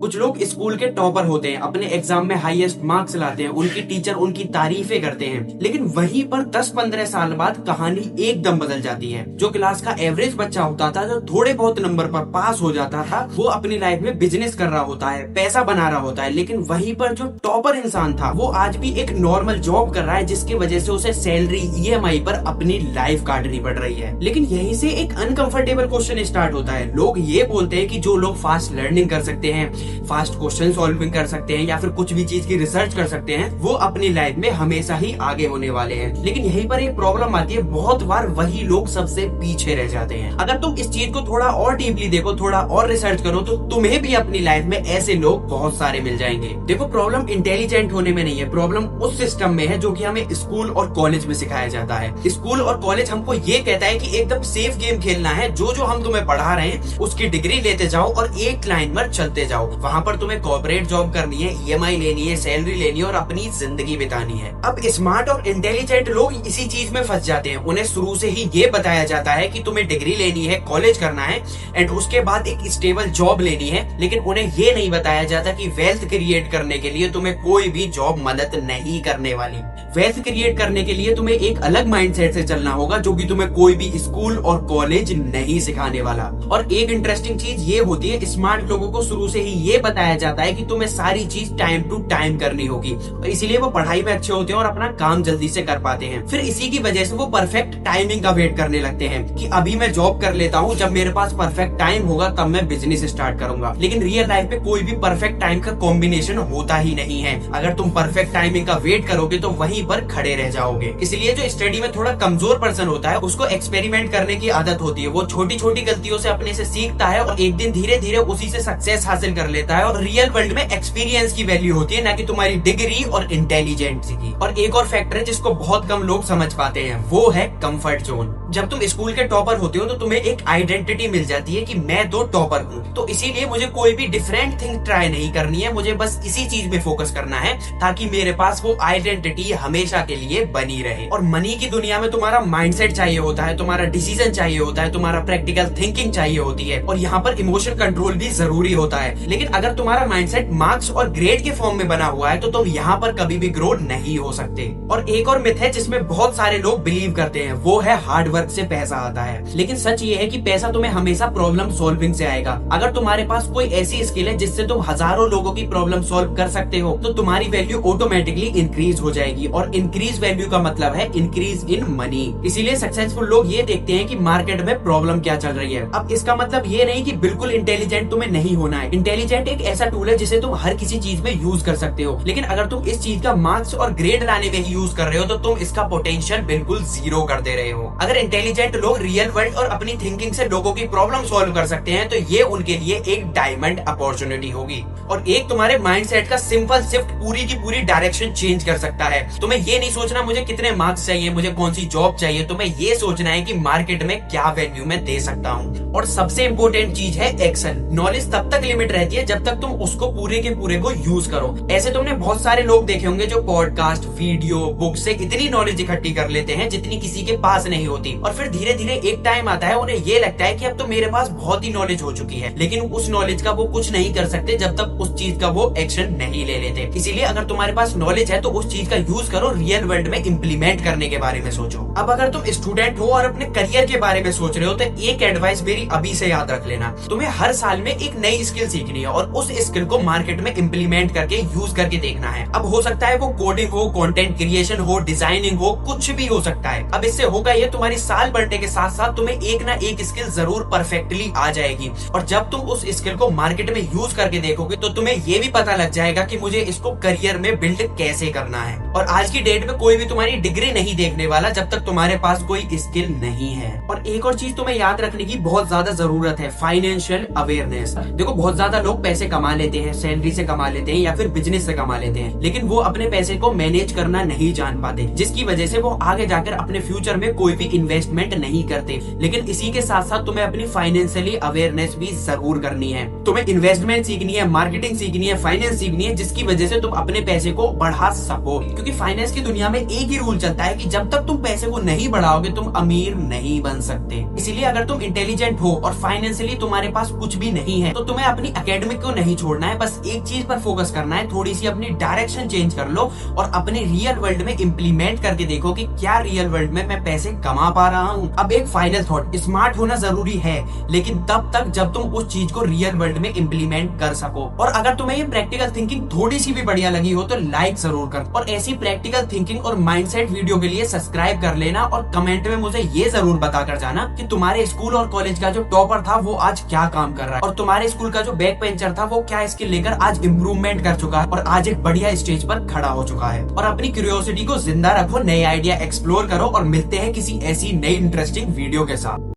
कुछ लोग स्कूल के टॉपर होते हैं, अपने एग्जाम में हाईएस्ट मार्क्स लाते हैं, उनकी टीचर उनकी तारीफें करते हैं, लेकिन वहीं पर 10-15 साल बाद कहानी एकदम बदल जाती है। जो क्लास का एवरेज बच्चा होता था, जो थोड़े बहुत नंबर पर पास हो जाता था, वो अपनी लाइफ में बिजनेस कर रहा होता है, पैसा बना रहा होता है, लेकिन वहीं पर जो टॉपर इंसान था वो आज भी एक नॉर्मल जॉब कर रहा है, जिसकी वजह से उसे सैलरी ईएमआई पर अपनी लाइफ काटनी पड़ रही है। लेकिन यहीं से एक अनकंफर्टेबल क्वेश्चन स्टार्ट होता है। लोग ये बोलते हैं कि जो लोग फास्ट लर्निंग कर सकते हैं, फास्ट क्वेश्चन सॉल्विंग कर सकते हैं या फिर कुछ भी चीज की रिसर्च कर सकते हैं, वो अपनी लाइफ में हमेशा ही आगे होने वाले हैं। लेकिन यहीं पर एक प्रॉब्लम आती है, बहुत बार वही लोग सबसे पीछे रह जाते हैं। अगर तुम इस चीज को थोड़ा और डीपली देखो, थोड़ा और रिसर्च करो, तो तुम्हें भी अपनी लाइफ में ऐसे लोग बहुत सारे मिल जाएंगे। देखो, प्रॉब्लम इंटेलिजेंट होने में नहीं है, प्रॉब्लम उस सिस्टम में है जो कि हमें स्कूल और कॉलेज में सिखाया जाता है। स्कूल और कॉलेज हमको ये कहता है कि एकदम सेफ गेम खेलना है, जो जो हम तुम्हें पढ़ा रहे हैं उसकी डिग्री लेते जाओ और एक लाइन पर चलते जाओ। वहाँ पर तुम्हें कॉर्पोरेट जॉब करनी है, ईएमआई लेनी है, सैलरी लेनी है और अपनी जिंदगी बितानी है। अब स्मार्ट और इंटेलिजेंट लोग इसी चीज में फंस जाते हैं। उन्हें शुरू से ही ये बताया जाता है कि तुम्हें डिग्री लेनी है, कॉलेज करना है एंड उसके बाद एक स्टेबल जॉब लेनी है, लेकिन उन्हें ये नहीं बताया जाता कि वेल्थ क्रिएट करने के लिए तुम्हें कोई भी जॉब मदद नहीं करने वाली। वेल्थ क्रिएट करने के लिए तुम्हें एक अलग माइंडसेट से चलना होगा, जो कि तुम्हें कोई भी स्कूल और कॉलेज नहीं सिखाने वाला। और एक इंटरेस्टिंग चीज ये होती है, स्मार्ट लोगों को शुरू से ही ये बताया जाता है कि तुम्हें सारी चीज टाइम टू टाइम करनी होगी, और इसीलिए वो पढ़ाई में अच्छे होते हैं और अपना काम जल्दी से कर पाते हैं। फिर इसी की वजह से वो परफेक्ट टाइमिंग का वेट करने लगते हैं कि अभी मैं जॉब कर लेता हूँ, जब मेरे पास परफेक्ट टाइम होगा तब मैं बिजनेस स्टार्ट करूंगा। लेकिन रियल लाइफ में कोई भी परफेक्ट टाइम का कॉम्बिनेशन होता ही नहीं है। अगर तुम परफेक्ट टाइमिंग का वेट करोगे तो वहीं पर खड़े रह जाओगे। इसलिए जो स्टडी में थोड़ा कमजोर पर्सन होता है, उसको एक्सपेरिमेंट करने की आदत होती है। वो छोटी छोटी गलतियों से अपने से सीखता है और एक दिन धीरे धीरे उसी से सक्सेस हासिल कर लेता है। और रियल वर्ल्ड में एक्सपीरियंस की वैल्यू होती है, ना कि तुम्हारी डिग्री और इंटेलिजेंस की। और एक और फैक्टर है जिसको बहुत कम लोग समझ पाते हैं, वो है कंफर्ट जोन। जब तुम स्कूल के टॉपर होते हो तो तुम्हें एक आइडेंटिटी मिल जाती है कि मैं तो टॉपर हूँ, तो इसीलिए मुझे कोई भी डिफरेंट थिंग ट्राई नहीं करनी है, मुझे बस इसी चीज में फोकस करना है ताकि मेरे पास वो आइडेंटिटी हमेशा के लिए बनी रहे। और मनी की दुनिया में तुम्हारा माइंडसेट चाहिए होता है, तुम्हारा डिसीजन चाहिए होता है, तुम्हारा प्रैक्टिकल थिंकिंग चाहिए होती है, और यहाँ पर इमोशन कंट्रोल भी जरूरी होता है। लेकिन अगर तुम्हारा माइंडसेट मार्क्स और ग्रेड के फॉर्म में बना हुआ है तो तुम यहाँ पर कभी भी ग्रो नहीं हो सकते। और एक और मिथ है जिसमें बहुत सारे लोग बिलीव करते हैं, वो है हार्ड वर्क से पैसा आता है। लेकिन सच ये है कि पैसा तुम्हें हमेशा प्रॉब्लम सॉल्विंग से आएगा। अगर तुम्हारे पास कोई ऐसी स्किल है जिससे तुम हजारों लोगों की प्रॉब्लम सॉल्व कर सकते हो, तो तुम्हारी वैल्यू ऑटोमेटिकली इंक्रीज हो जाएगी। और इंक्रीज वैल्यू का मतलब है इंक्रीज इन मनी। इसीलिए सक्सेसफुल लोग ये देखते हैं कि मार्केट में प्रॉब्लम क्या चल रही है। अब इसका मतलब ये नहीं कि बिल्कुल इंटेलिजेंट तुम्हें नहीं होना है। इंटेलिजेंट एक ऐसा टूल है जिसे तुम हर किसी चीज में यूज कर सकते हो, लेकिन अगर तुम इस चीज का मार्क्स और ग्रेड लाने में ही यूज कर रहे हो तो तुम इसका पोटेंशियल बिल्कुल जीरो कर दे रहे हो। अगर इंटेलिजेंट लोग रियल वर्ल्ड और अपनी थिंकिंग से लोगों की प्रॉब्लम सॉल्व कर सकते हैं तो ये उनके लिए एक डायमंड अपॉर्चुनिटी होगी। और एक तुम्हारे माइंडसेट का सिंपल शिफ्ट पूरी की पूरी डायरेक्शन चेंज कर सकता है। तुम्हें ये नहीं सोचना मुझे कितने मार्क्स चाहिए, मुझे कौन सी जॉब चाहिए, तुम्हें ये सोचना है कि मार्केट में क्या वैल्यू मैं दे सकता हूँ। और सबसे इंपॉर्टेंट चीज है एक्शन। नॉलेज तब तक लिमिट रहती है जब तक तुम उसको पूरे के पूरे को यूज करो। ऐसे तुमने बहुत सारे लोग देखे होंगे जो पॉडकास्ट, वीडियो, बुक से इतनी नॉलेज इकट्ठी कर लेते हैं जितनी किसी के पास नहीं होती, और फिर धीरे धीरे एक टाइम आता है उन्हें ये लगता है कि अब तो मेरे पास बहुत ही नॉलेज हो चुकी है, लेकिन उस नॉलेज का वो कुछ नहीं कर सकते जब तक उस चीज का वो एक्शन नहीं ले लेते। इसीलिए अगर तुम्हारे पास नॉलेज है तो उस चीज का यूज करो, रियल वर्ल्ड में इम्प्लीमेंट करने के बारे में सोचो। अब अगर तुम स्टूडेंट हो और अपने करियर के बारे में सोच रहे हो तो एक एडवाइस मेरी अभी से याद रख लेना, तुम्हें हर साल में एक नई स्किल सीखनी है और उस स्किल को मार्केट में इम्प्लीमेंट करके यूज करके देखना है। अब हो सकता है वो कोडिंग हो, कंटेंट क्रिएशन हो, डिजाइनिंग हो, कुछ भी हो सकता है। अब इससे होगा ये, तुम्हारी साल बढ़ने के साथ साथ तुम्हें एक ना एक स्किल जरूर परफेक्टली आ जाएगी, और जब तुम उस स्किल को मार्केट में यूज करके देखोगे तो तुम्हें ये भी पता लग जाएगा कि मुझे इसको करियर में बिल्ड कैसे करना है। और आज की डेट में कोई भी तुम्हारी डिग्री नहीं देखने वाला जब तक तुम्हारे पास कोई स्किल नहीं है। और एक और चीज तुम्हें याद रखने की बहुत ज्यादा जरूरत है, फाइनेंशियल अवेयरनेस। देखो, बहुत ज्यादा लोग पैसे कमा लेते हैं, सैलरी से कमा लेते हैं या फिर बिजनेस से कमा लेते हैं, लेकिन वो अपने पैसे को मैनेज करना नहीं जान पाते, जिसकी वजह से वो आगे जाकर अपने फ्यूचर में कोई भी इन्वेस्टमेंट नहीं करते। लेकिन इसी के साथ साथ तुम्हें अपनी फाइनेंशियली अवेयरनेस भी जरूर करनी है। तुम्हें इन्वेस्टमेंट सीखनी है, मार्केटिंग सीखनी है, फाइनेंस सीखनी है, जिसकी वजह से तुम अपने पैसे को बढ़ा सको। क्योंकि फाइनेंस की दुनिया में एक ही रूल चलता है कि जब तक तुम पैसे को नहीं बढ़ाओगे तुम अमीर नहीं बन सकते। इसीलिए अगर तुम इंटेलिजेंट हो और फाइनेंशियली तुम्हारे पास कुछ भी नहीं है तो तुम्हें अपनी एकेडमी एकेडमिक को नहीं छोड़ना है, बस एक चीज पर फोकस करना है, थोड़ी सी अपनी डायरेक्शन चेंज कर लो और अपने रियल वर्ल्ड में इम्प्लीमेंट करके देखो कि क्या रियल वर्ल्ड में मैं पैसे कमा पा रहा हूँ। अब एक फाइनल थॉट, स्मार्ट होना जरूरी है लेकिन तब तक जब तुम उस चीज को रियल वर्ल्ड में इम्प्लीमेंट कर सको। और अगर तुम्हें ये प्रैक्टिकल थिंकिंग थोड़ी सी भी बढ़िया लगी हो तो लाइक जरूर कर, और ऐसी प्रैक्टिकल थिंकिंग और माइंडसेट वीडियो के लिए सब्सक्राइब कर लेना और कमेंट में मुझे ये जरूर बता कर जाना कि तुम्हारे स्कूल और कॉलेज का जो टॉपर था वो आज क्या काम कर रहा है, और तुम्हारे स्कूल का जो बैक बेंचर था वो क्या स्किल लेकर आज इम्प्रूवमेंट कर चुका है और आज एक बढ़िया स्टेज पर खड़ा हो चुका है। और अपनी क्यूरियोसिटी को जिंदा रखो, नए आइडिया एक्सप्लोर करो और मिलते हैं किसी ऐसी नई इंटरेस्टिंग वीडियो के साथ।